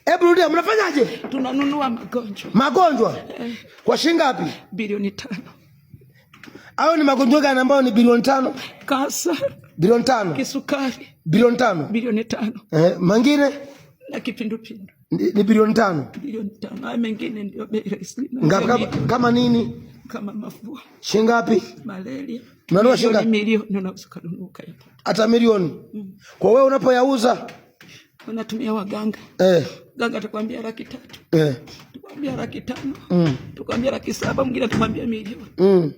Hebu rudia, mnafanyaje? Tunanunua magonjwa. Magonjwa? Kwa shilingi ngapi? Bilioni 5. Hao ni magonjwa gani ambayo ni bilioni 5? Kansa. Bilioni 5. Kisukari. Bilioni 5. Bilioni 5. Mangine? Na kipindupindu. Ni bilioni 5. Bilioni 5. Haya mengine ndio bei rahisi. Kama nini? Kama mafua. Shilingi ngapi? Malaria. Mnanua shilingi ngapi? Milioni unaweza kununua yapata. Hata milioni. Kwa wewe unapoyauza unatumia waganga. Ganga atakwambia 300,000. Tukwambia 500,000. Tukwambia 700,000, mwingine tukwambia milioni.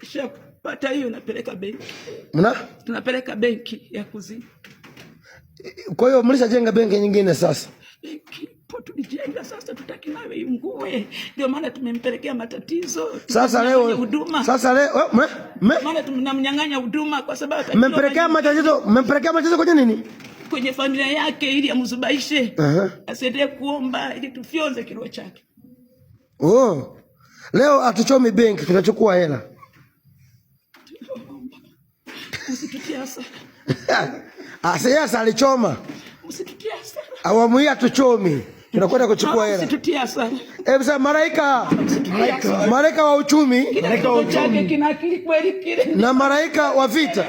Kisha pata hiyo napeleka benki. Tunapeleka benki ya kuzimu. Kwa hiyo mlishajenga benki nyingine sasa? Benki tulijenga, sasa tutaki nayo iungue. Ndio maana tumempelekea matatizo. Sasa leo huduma. Maana tunamnyang'anya huduma kwa sababu mmempelekea matatizo. Mmempelekea matatizo kwenye nini? Kwenye familia yake ili amzubaishe. Asiendelee kuomba ili tufyonze kilo chake. Leo atuchomi benki, tunachukua hela. Usitutie hasara. Siasa alichoma. Usitutie hasara. Awamu hii atuchomi. Tunakwenda kuchukua hela. Usitutie hasara. Sasa malaika wa uchumi, chake kina akili kweli kile. Na malaika wa vita.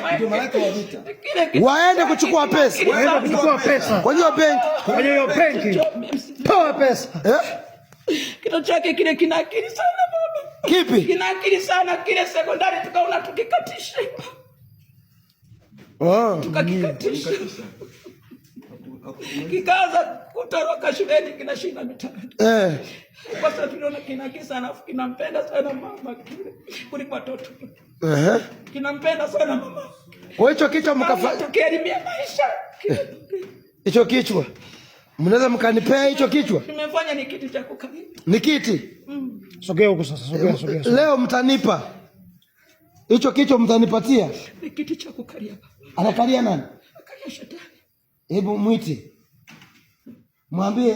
Waende kuchukua pesa. Kwa hiyo benki. Toa pesa. Kitu chake kile kina akili sana baba. Kipi? Kina akili sana, kile sekondari tukaona tukikatisha. Tukakikatisha. Kikaanza kutoroka shuleni kinashinda mitaani. Kwa sababu tuliona kina kisa alafu kinampenda sana mama kile kuliko watoto. Kinampenda sana mama. Kwa hicho kichwa mkafanya tukielimia maisha. Hicho kichwa mnaweza mkanipea hicho kichwa? Nimefanya ni kitu cha kukalia. Ni kiti? Sogea huko sasa, sogea. Leo mtanipa. Hicho kichwa mtanipatia? Ni kitu cha kukalia. Anakalia nani? Akalia shetani. Hebu mwite. Mwambie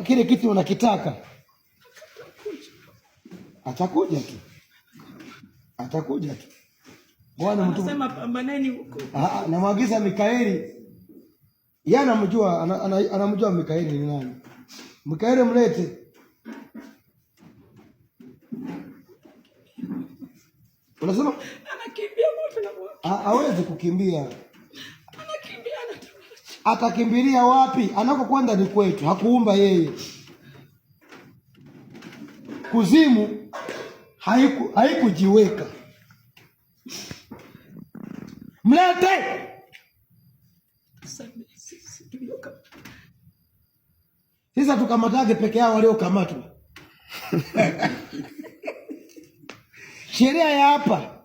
kile kiti unakitaka. Atakuja tu. Bwana mtu anasema pambaneni huko. Namwagiza Mikaeli. Yeye anamjua Mikaeli ni nani. Mikaeli mlete. Unasema anakimbia moto na moto. Hawezi kukimbia. Anakimbia atakimbilia wapi? Anakokwenda ni kwetu, hakuumba yeye. Kuzimu haikujiweka. Mlete. Sasa tukamatake peke yao waliokamatwa. Sheria ya hapa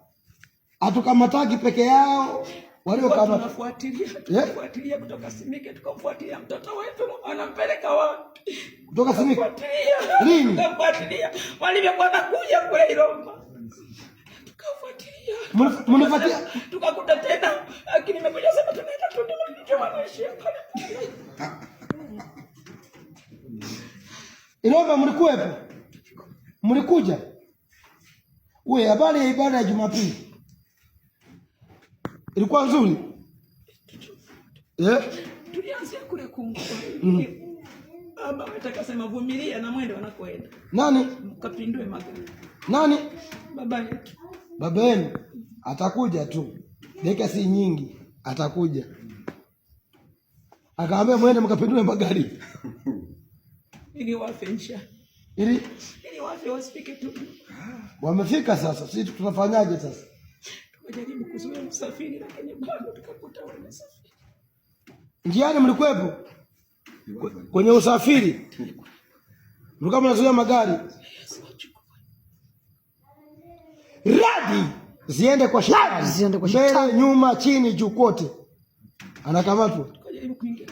atukamataki peke yao waliokamatwa. Tunafuatilia kutoka Simike, tukamfuatilia mtoto wetu anampeleka wapi? Kutoka Simike. Lini? Tukamfuatilia. Walivyokuwa nakuja kule Iroma. Tukafuatilia. Mnafuatilia? Tukakuta tena lakini nimekuja sema tunaenda tunaje wanaishia pale. Iroma mlikuwepo? Mlikuja? Wewe habari ya ibada ya Jumapili ilikuwa nzuri? Tulianzia kule Kungu. Baba wataka sema vumilia na mwende wanakoenda. Nani? Mkapindue magari. Nani? Baba yetu. Baba yenu atakuja tu. Dakika si nyingi atakuja. Akaambia mwende mkapindue magari. Ili wafe insha. Ili wafe wasifike tu. Wamefika sasa. Sisi tunafanyaje sasa? Tukajaribu kuzuia usafiri lakini bado tukakuta wanasafiri. Njiani mlikuwepo? Kwenye usafiri? Mlikuwa mnazuia magari? Radi ziende kwa shetani. Mbele, nyuma, chini, juu kote. Anakamatwa. Tukajaribu kuingia